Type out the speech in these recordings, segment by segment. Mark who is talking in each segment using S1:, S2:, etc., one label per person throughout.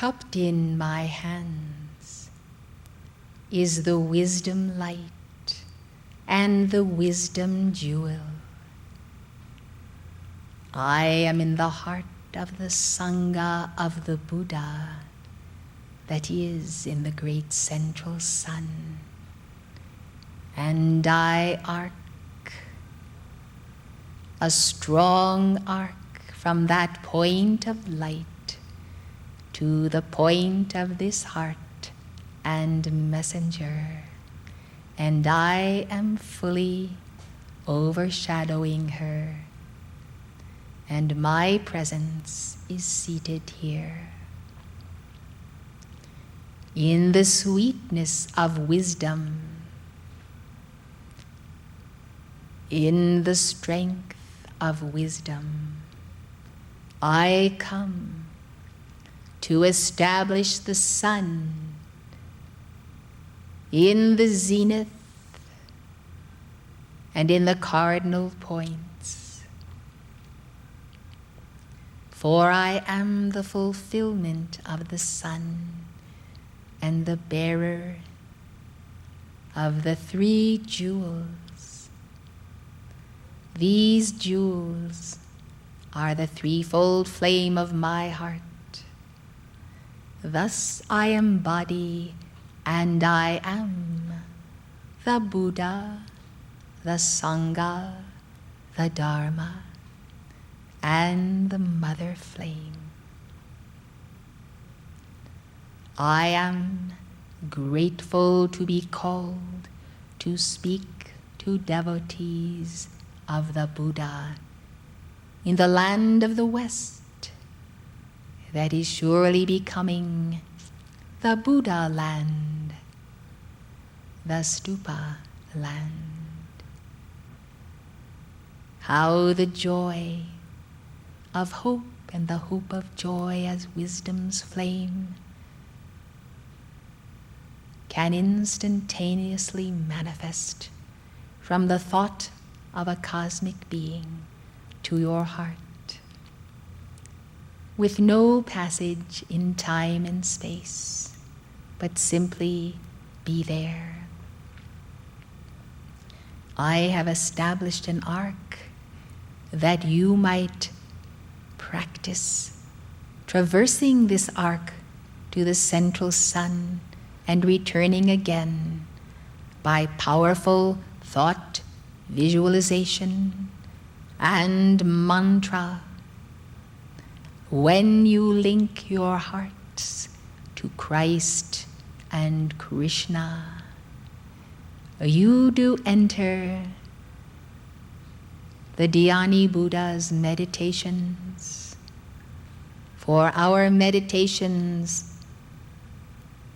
S1: Cupped in my hands is the wisdom light and the wisdom jewel. I am in the heart of the Sangha of the Buddha that is in the great central sun, and I arc, a strong arc from that point of light to the point of this heart and messenger, and I am fully overshadowing her, and my presence is seated here. In the sweetness of wisdom, in the strength of wisdom, I come to establish the sun in the zenith and in the cardinal points. For I am the fulfillment of the sun and the bearer of the 3 jewels. These jewels are the threefold flame of my heart. Thus I embody and I am the Buddha, the Sangha, the Dharma, and the Mother Flame. I am grateful to be called to speak to devotees of the Buddha in the land of the West that is surely becoming the Buddha land, the Stupa land. How the joy of hope and the hope of joy as wisdom's flame can instantaneously manifest from the thought of a cosmic being to your heart, with no passage in time and space, but simply be there. I have established an arc that you might practice, traversing this arc to the central sun and returning again by powerful thought, visualization, and mantra. When you link your hearts to Christ and Krishna, you do enter the Dhyani Buddha's meditations. For our meditations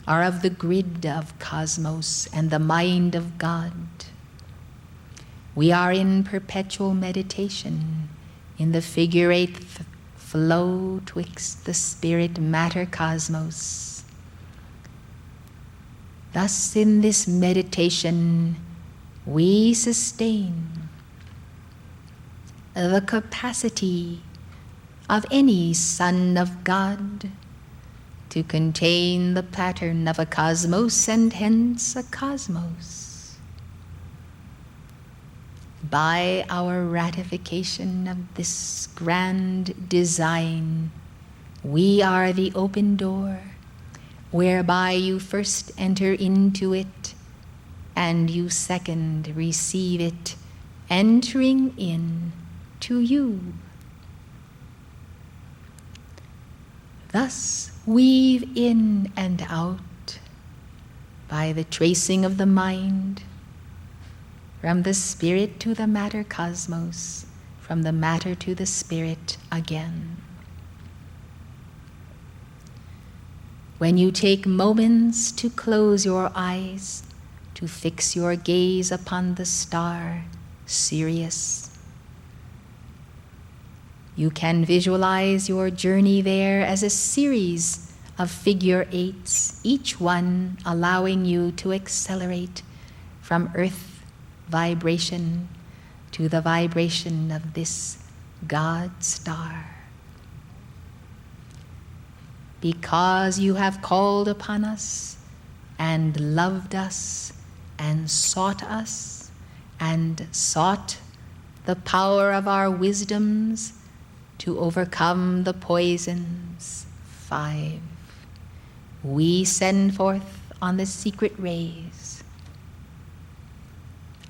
S1: are of the grid of cosmos and the mind of God. We are in perpetual meditation in the figure-8 flow twixt the spirit-matter cosmos. Thus in this meditation we sustain the capacity of any Son of God to contain the pattern of a cosmos and hence a cosmos. By our ratification of this grand design, we are the open door whereby you first enter into it and you second receive it, entering in to you. Thus weave in and out by the tracing of the mind, from the spirit to the matter cosmos, from the matter to the spirit again. When you take moments to close your eyes, to fix your gaze upon the star, Sirius, you can visualize your journey there as a series of figure-8s, each one allowing you to accelerate from earth vibration to the vibration of this God star. because you have called upon us and loved us and sought us and sought the power of our wisdoms to overcome the poisons. 5. We send forth on the secret rays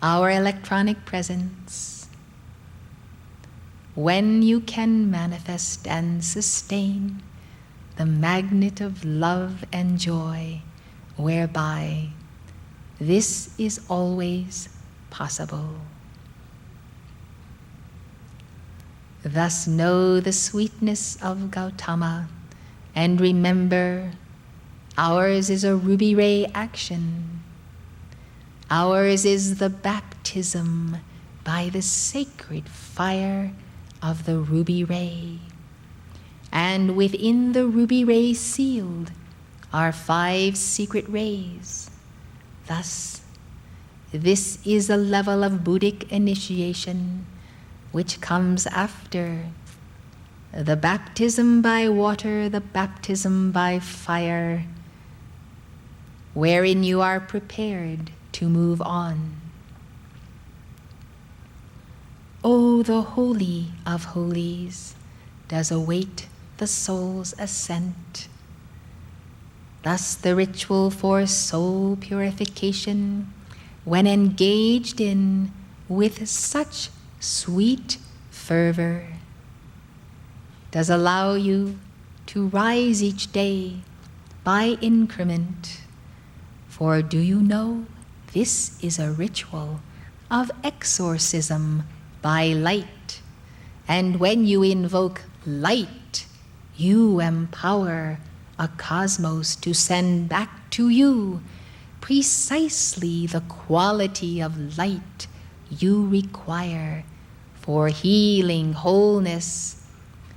S1: our electronic presence. When you can manifest and sustain the magnet of love and joy, whereby this is always possible. Thus know the sweetness of Gautama, and remember, ours is a ruby ray action. Ours is the baptism by the sacred fire of the ruby ray. And within the ruby ray sealed are 5 secret rays. Thus, this is a level of Buddhic initiation which comes after the baptism by water, the baptism by fire, wherein you are prepared to move on. Oh, the Holy of Holies does await the soul's ascent. Thus the ritual for soul purification, when engaged in with such sweet fervor, does allow you to rise each day by increment. For do you know, this is a ritual of exorcism by light. And when you invoke light, you empower a cosmos to send back to you precisely the quality of light you require for healing, wholeness,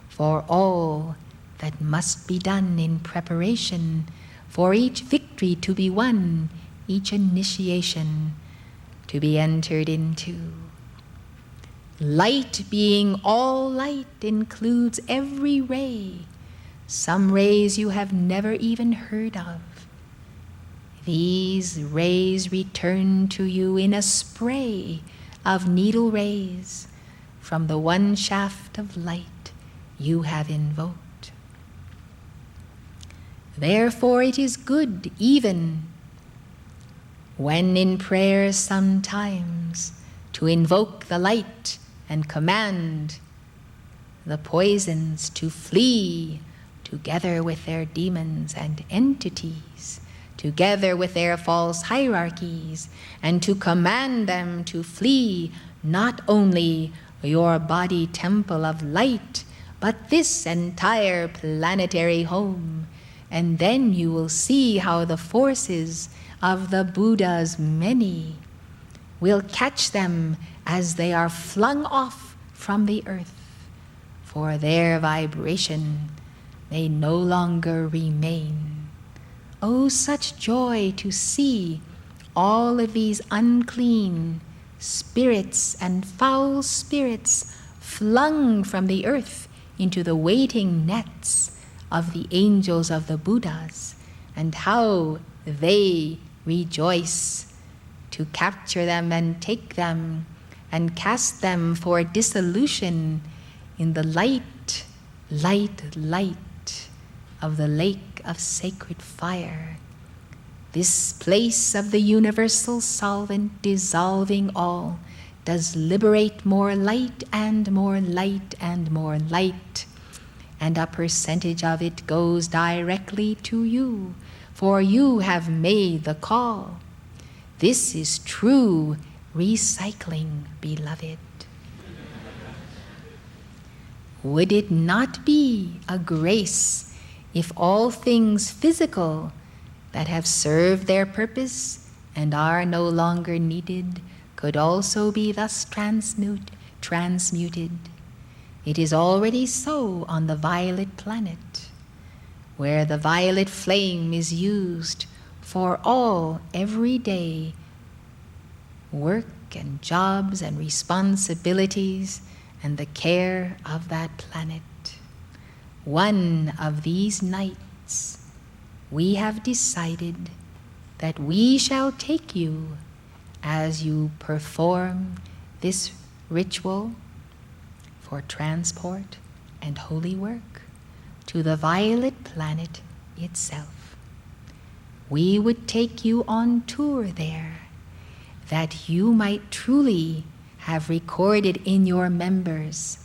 S1: for all that must be done in preparation for each victory to be won, each initiation to be entered into. Light, being all light, includes every ray, some rays you have never even heard of. These rays return to you in a spray of needle rays from the one shaft of light you have invoked. Therefore it is good, even when in prayer sometimes, to invoke the light and command the poisons to flee, together with their demons and entities, together with their false hierarchies, and to command them to flee not only your body temple of light, but this entire planetary home. And then you will see how the forces of the Buddha's many will catch them as they are flung off from the earth, for their vibration may no longer remain. Oh, such joy to see all of these unclean spirits and foul spirits flung from the earth into the waiting nets of the angels of the Buddhas, and how they rejoice to capture them and take them and cast them for dissolution in the light, light, light of the lake of sacred fire. This place of the universal solvent dissolving all does liberate more light and more light and more light, and a percentage of it goes directly to you, for you have made the call. This is true recycling, beloved. Would it not be a grace if all things physical that have served their purpose and are no longer needed could also be thus transmuted? It is already so on the violet planet, where the violet flame is used for all everyday work and jobs and responsibilities and the care of that planet. One of these nights guides, we have decided that we shall take you as you perform this ritual for transport and holy work to the violet planet itself. We would take you on tour there, that you might truly have recorded in your members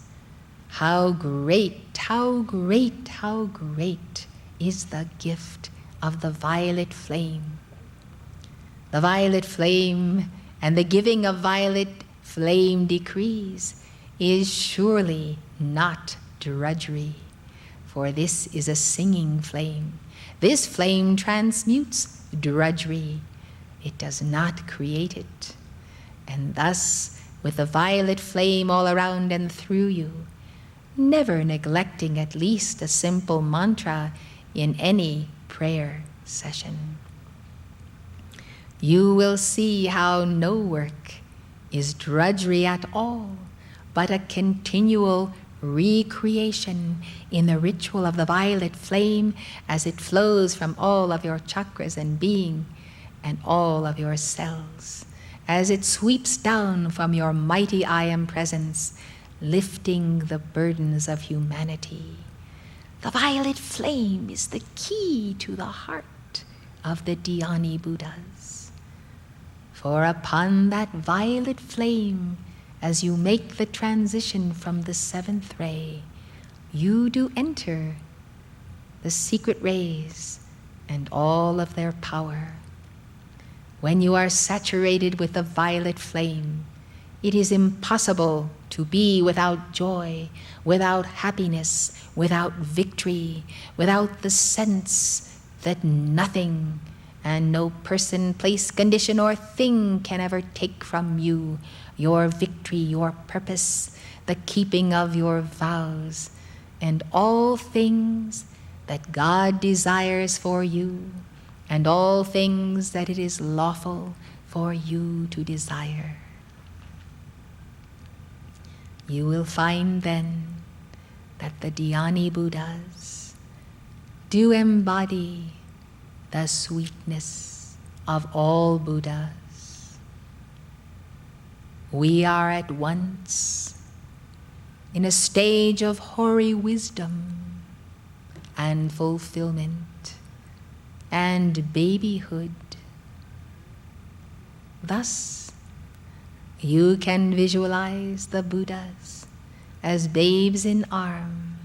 S1: how great, how great, how great is the gift of the violet flame. The violet flame and the giving of violet flame decrees is surely not drudgery, for this is a singing flame. This flame transmutes drudgery. It does not create it. And thus, with the violet flame all around and through you, never neglecting at least a simple mantra in any prayer session, you will see how no work is drudgery at all, but a continual recreation in the ritual of the violet flame as it flows from all of your chakras and being and all of your cells, as it sweeps down from your mighty I Am presence, lifting the burdens of humanity. The violet flame is the key to the heart of the Dhyani Buddhas. For upon that violet flame, as you make the transition from the seventh ray, you do enter the secret rays and all of their power. When you are saturated with the violet flame, it is impossible to be without joy, without happiness, without victory, without the sense that nothing and no person, place, condition, or thing can ever take from you your victory, your purpose, the keeping of your vows, and all things that God desires for you, and all things that it is lawful for you to desire. You will find then that the Dhyani Buddhas do embody the sweetness of all Buddhas. We are at once in a stage of hoary wisdom and fulfillment and babyhood. Thus, you can visualize the Buddhas as babes in arm,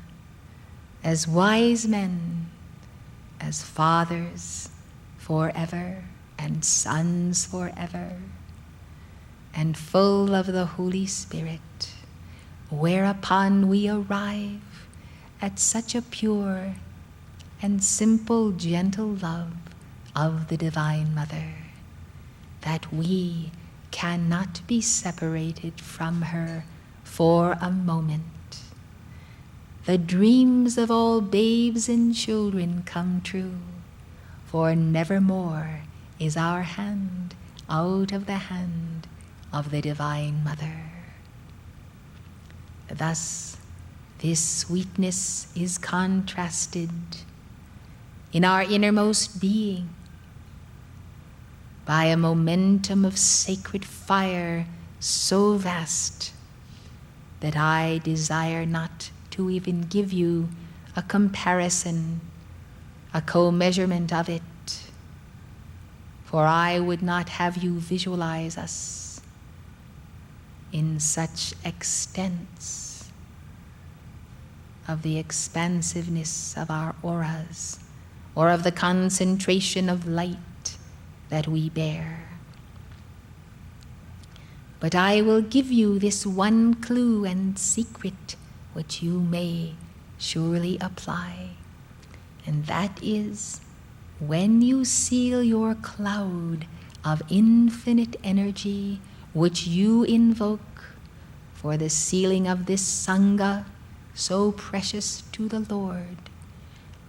S1: as wise men, as fathers forever and sons forever, and full of the Holy Spirit, whereupon we arrive at such a pure and simple, gentle love of the Divine Mother that we cannot be separated from her for a moment. The dreams of all babes and children come true, for nevermore is our hand out of the hand of the Divine Mother. Thus, this sweetness is contrasted in our innermost being by a momentum of sacred fire so vast that I desire not to even give you a comparison, a co-measurement of it, for I would not have you visualize us in such extents of the expansiveness of our auras, or of the concentration of light that we bear. But I will give you this one clue and secret which you may surely apply, and that is, when you seal your cloud of infinite energy which you invoke for the sealing of this Sangha so precious to the Lord,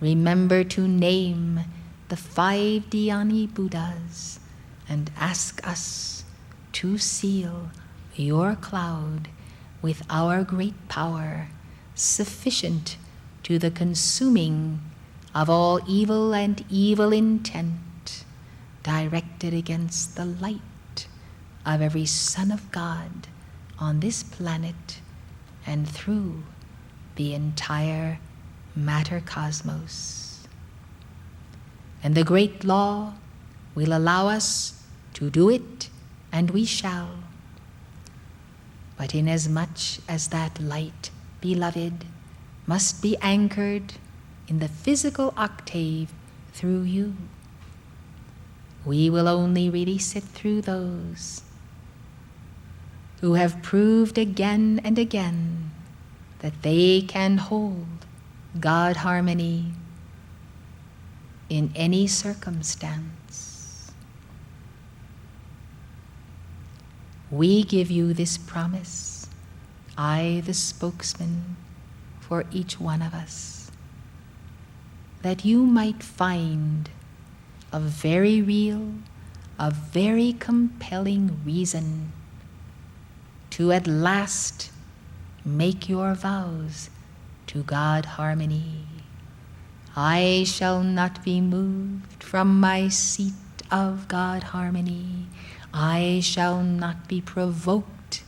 S1: remember to name the 5 Dhyani Buddhas and ask us to seal your cloud with our great power, sufficient to the consuming of all evil and evil intent directed against the light of every Son of God on this planet and through the entire matter cosmos. And the great law will allow us to do it, and we shall. But inasmuch as that light, beloved, must be anchored in the physical octave through you, we will only release it through those who have proved again and again that they can hold God harmony in any circumstance. We give you this promise, I, the spokesman for each one of us, that you might find a very real, a very compelling reason to at last make your vows to God harmony. I shall not be moved from my seat of God harmony. I shall not be provoked.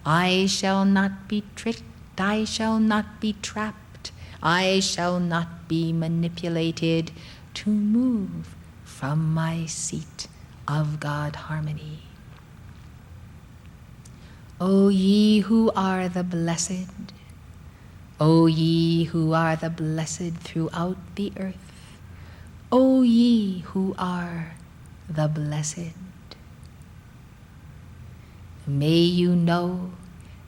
S1: I shall not be tricked. I shall not be trapped. I shall not be manipulated to move from my seat of God harmony. O ye who are the blessed, O ye who are the blessed throughout the earth, O ye who are the blessed, may you know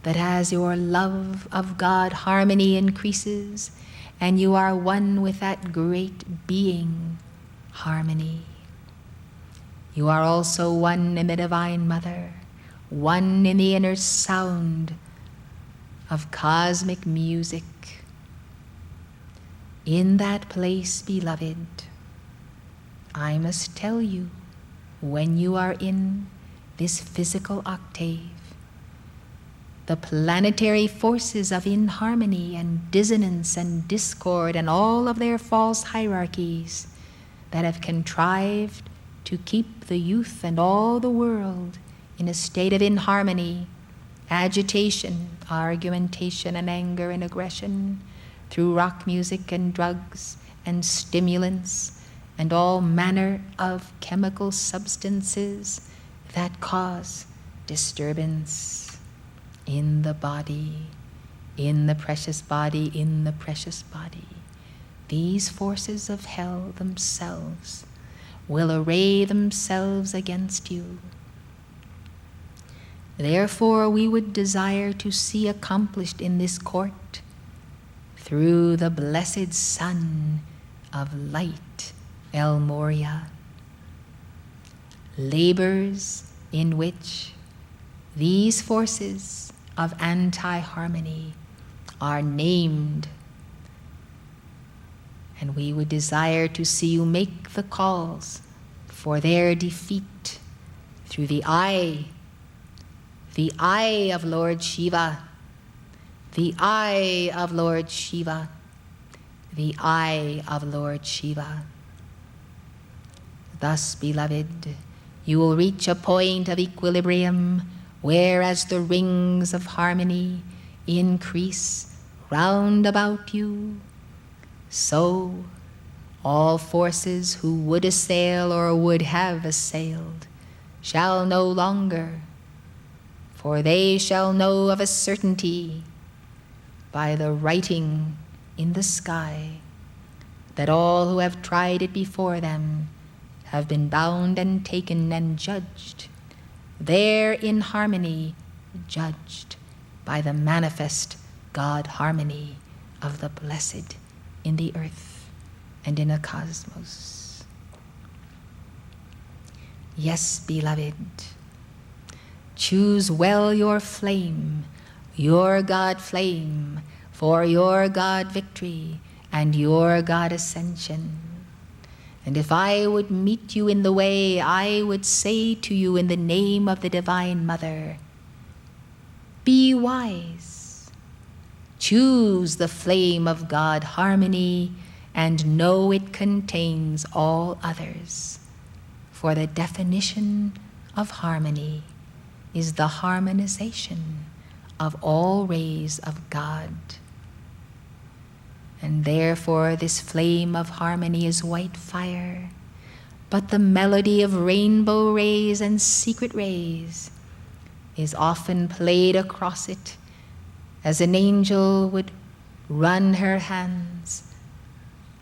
S1: that as your love of God harmony increases, and you are one with that great being, harmony, you are also one in the Divine Mother, one in the inner sound of cosmic music. In that place, beloved, I must tell you, when you are in this physical octave, the planetary forces of inharmony and dissonance and discord and all of their false hierarchies that have contrived to keep the youth and all the world in a state of inharmony, agitation, argumentation, and anger and aggression through rock music and drugs and stimulants and all manner of chemical substances that cause disturbance in the body, in the precious body, in the precious body. These forces of hell themselves will array themselves against you. Therefore, we would desire to see accomplished in this court, through the blessed Son of Light, El Moria, labors in which these forces of anti-harmony are named, and we would desire to see you make the calls for their defeat through the eye of Lord Shiva, the eye of Lord Shiva, the eye of Lord Shiva. Thus, beloved, you will reach a point of equilibrium where, as the rings of harmony increase round about you, so all forces who would assail or would have assailed shall no longer, for they shall know of a certainty by the writing in the sky that all who have tried it before them have been bound and taken and judged, there in harmony judged by the manifest God harmony of the blessed in the earth and in a cosmos. Yes, beloved, choose well your flame, your God flame, for your God victory and your God ascension. And if I would meet you in the way, I would say to you in the name of the Divine Mother, be wise, choose the flame of God harmony, and know it contains all others. For the definition of harmony is the harmonization of all rays of God. And therefore this flame of harmony is white fire, but the melody of rainbow rays and secret rays is often played across it as an angel would run her hands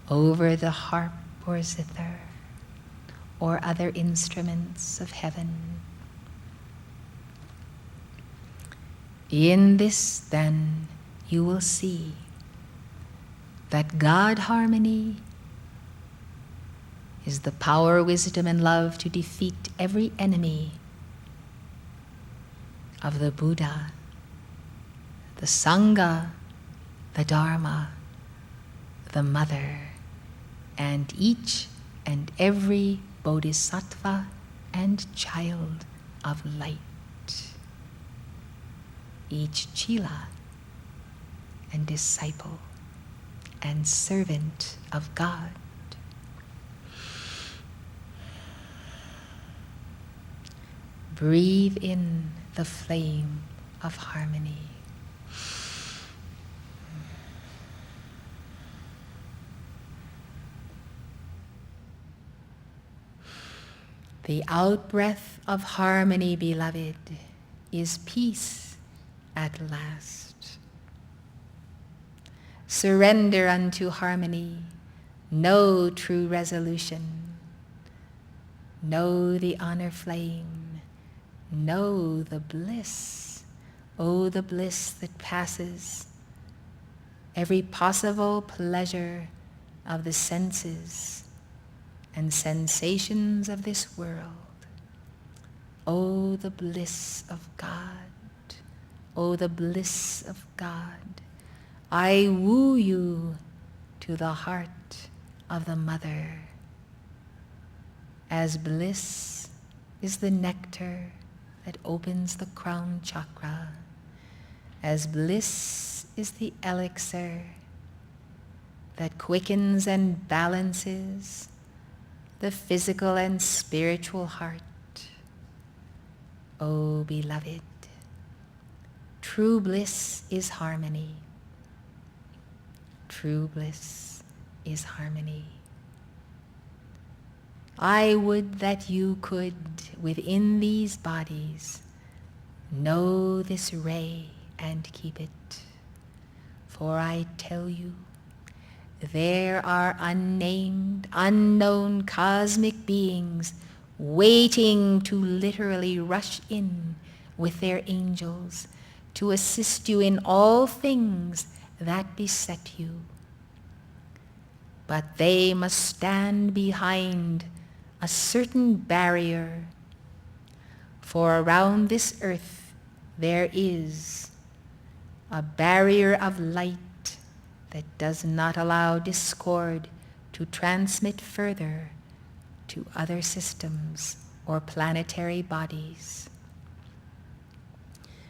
S1: over the harp or zither or other instruments of heaven. In this, then, you will see that God harmony is the power, wisdom, and love to defeat every enemy of the Buddha, the Sangha, the Dharma, the Mother, and each and every bodhisattva and child of light, each chela and disciple and servant of God. Breathe in the flame of harmony. The outbreath of harmony, beloved, is peace at last. Surrender unto harmony. Know true resolution. Know the honor flame. Know the bliss. Oh, the bliss that passes every possible pleasure of the senses and sensations of this world. Oh, the bliss of God. Oh, the bliss of God. I woo you to the heart of the Mother, as bliss is the nectar that opens the crown chakra, as bliss is the elixir that quickens and balances the physical and spiritual heart. Oh, beloved, true bliss is harmony. True bliss is harmony. I would that you could, within these bodies, know this ray and keep it. For I tell you, there are unnamed, unknown cosmic beings waiting to literally rush in with their angels to assist you in all things that beset you. But they must stand behind a certain barrier, for around this earth there is a barrier of light that does not allow discord to transmit further to other systems or planetary bodies.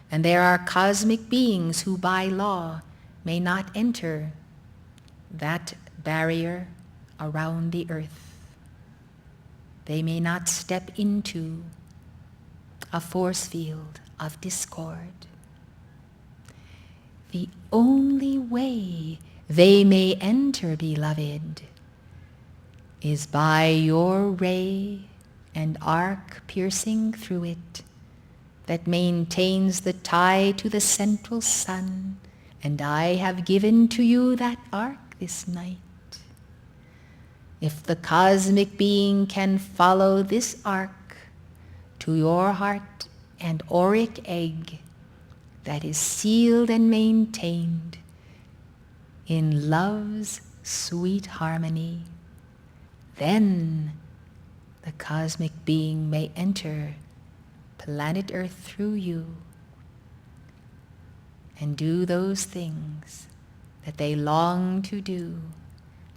S1: And there are cosmic beings who by law may not enter that barrier around the earth. They may not step into a force field of discord. The only way they may enter, beloved, is by your ray and arc piercing through it that maintains the tie to the central sun, and I have given to you that arc this night. If the cosmic being can follow this arc to your heart and auric egg that is sealed and maintained in love's sweet harmony, then the cosmic being may enter planet Earth through you and do those things that they long to do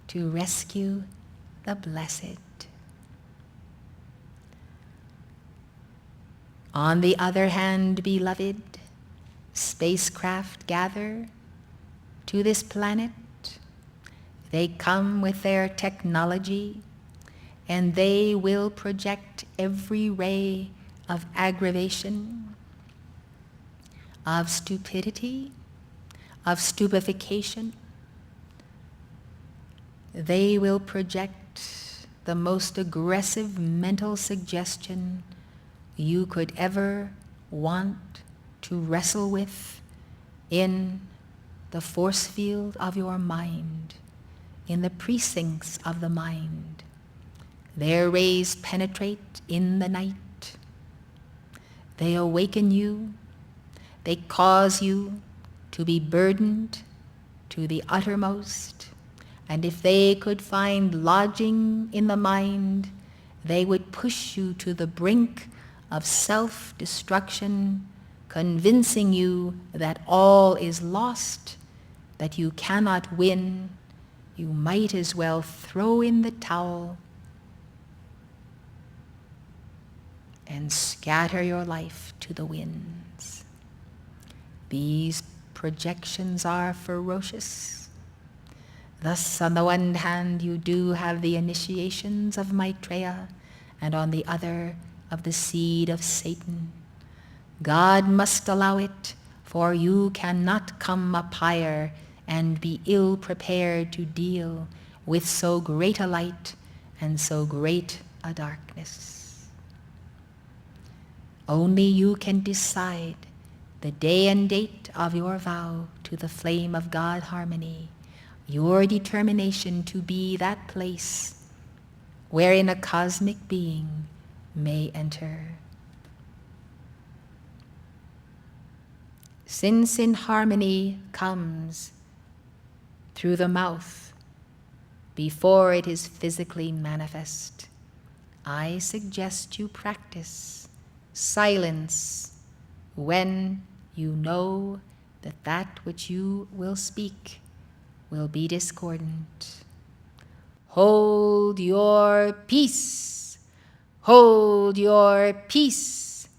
S1: to rescue the blessed. On the other hand, beloved, spacecraft gather to this planet. They come with their technology, and they will project every ray of aggravation, of stupidity, of stupefaction. They will project the most aggressive mental suggestion you could ever want to wrestle with in the force field of your mind, in the precincts of the mind. Their rays penetrate in the night. They awaken you. They cause you to be burdened to the uttermost. And if they could find lodging in the mind, they would push you to the brink of self-destruction, convincing you that all is lost, that you cannot win. You might as well throw in the towel and scatter your life to the winds. These projections are ferocious. Thus, on the one hand, you do have the initiations of Maitreya, and on the other, of the seed of Satan. God must allow it, for you cannot come up higher and be ill-prepared to deal with so great a light and so great a darkness. Only you can decide the day and date of your vow to the flame of God harmony, your determination to be that place wherein a cosmic being may enter. Since in harmony comes through the mouth before it is physically manifest, I suggest you practice silence when you know that that which you will speak will be discordant. Hold your peace. Hold your peace.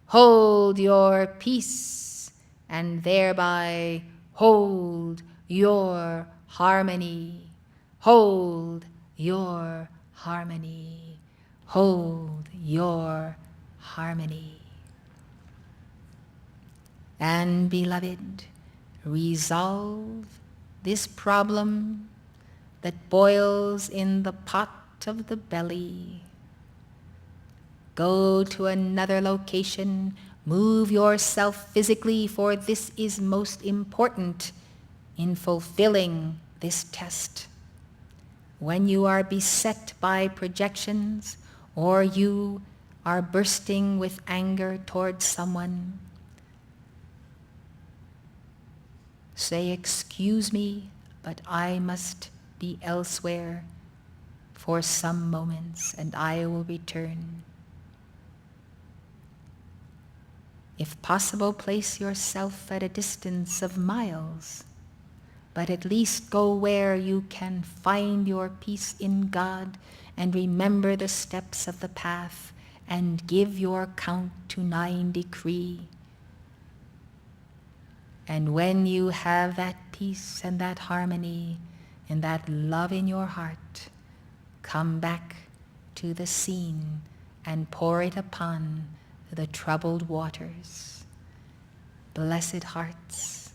S1: Hold your peace, and thereby hold your harmony. Hold your harmony. Hold your harmony. And beloved, resolve this problem that boils in the pot of the belly. Go to another location, move yourself physically, for this is most important in fulfilling this test. When you are beset by projections, or you are bursting with anger towards someone, say, "Excuse me, but I must be elsewhere for some moments, and I will return." If possible, place yourself at a distance of miles, but at least go where you can find your peace in God and remember the steps of the path and give your count to 9 decree. And when you have that peace and that harmony and that love in your heart, come back to the scene and pour it upon the troubled waters. Blessed hearts,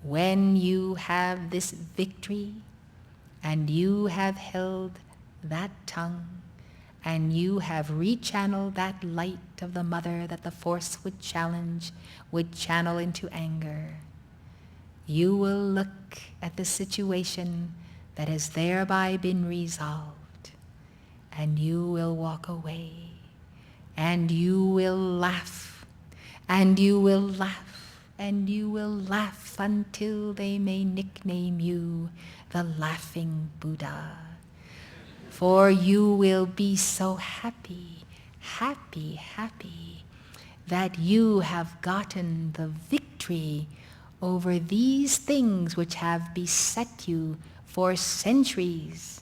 S1: when you have this victory and you have held that tongue and you have rechanneled that light of the mother that the force would channel into anger, you will look at the situation that has thereby been resolved, and you will walk away, and you will laugh, and you will laugh, and you will laugh until they may nickname you the Laughing Buddha. For you will be so happy, happy, happy that you have gotten the victory over these things which have beset you for centuries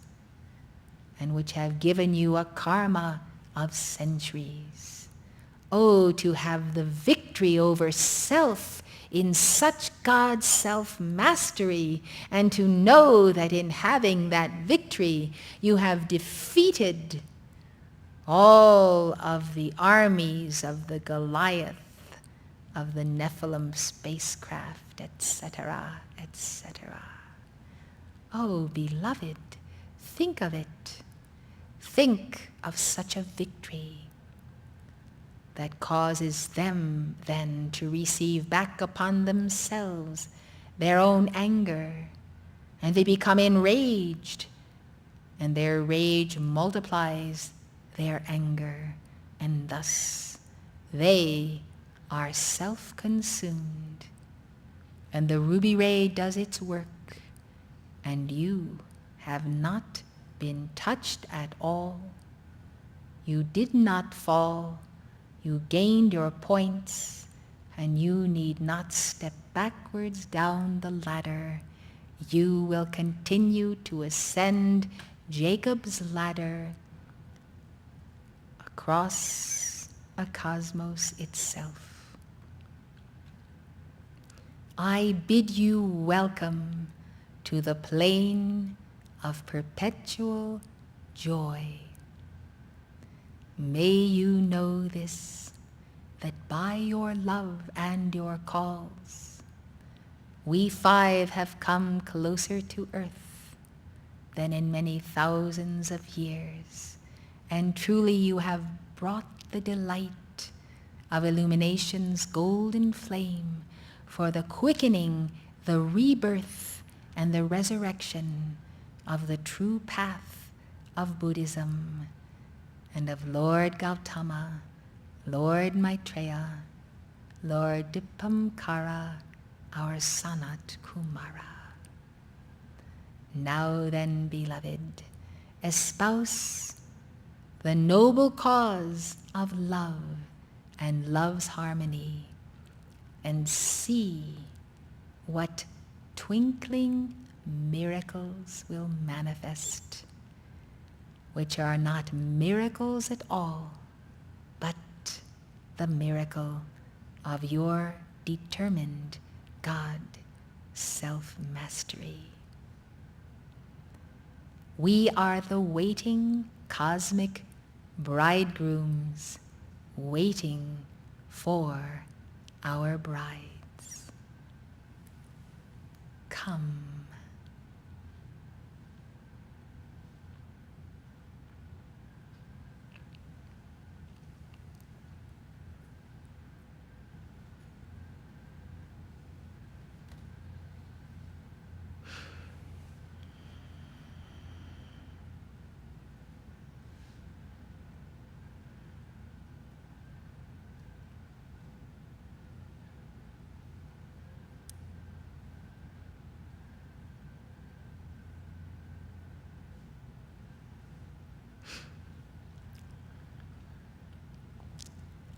S1: and which have given you a karma of centuries. Oh, to have the victory over self in such God's self-mastery, and to know that in having that victory, you have defeated all of the armies of the Goliath, of the Nephilim spacecraft, etc., etc. Oh, beloved, think of it. Think of such a victory that causes them then to receive back upon themselves their own anger, and they become enraged, and their rage multiplies their anger, and thus they are self-consumed, and the ruby ray does its work, and you have not been touched at all. You did not fall. You gained your points, and you need not step backwards down the ladder. You will continue to ascend Jacob's ladder across a cosmos itself. I bid you welcome to the plane of perpetual joy. May you know this, that by your love and your calls, we 5 have come closer to earth than in many thousands of years, and truly you have brought the delight of illumination's golden flame for the quickening, the rebirth, and the resurrection of the true path of Buddhism, and of Lord Gautama, Lord Maitreya, Lord Dipankara, our Sanat Kumara. Now then, beloved, espouse the noble cause of love and love's harmony, and see what twinkling miracles will manifest, which are not miracles at all, but the miracle of your determined God self-mastery. We are the waiting cosmic bridegrooms, waiting for our brides. Come.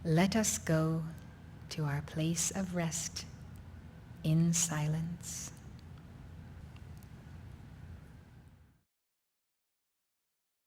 S1: Let us go to our place of rest in silence.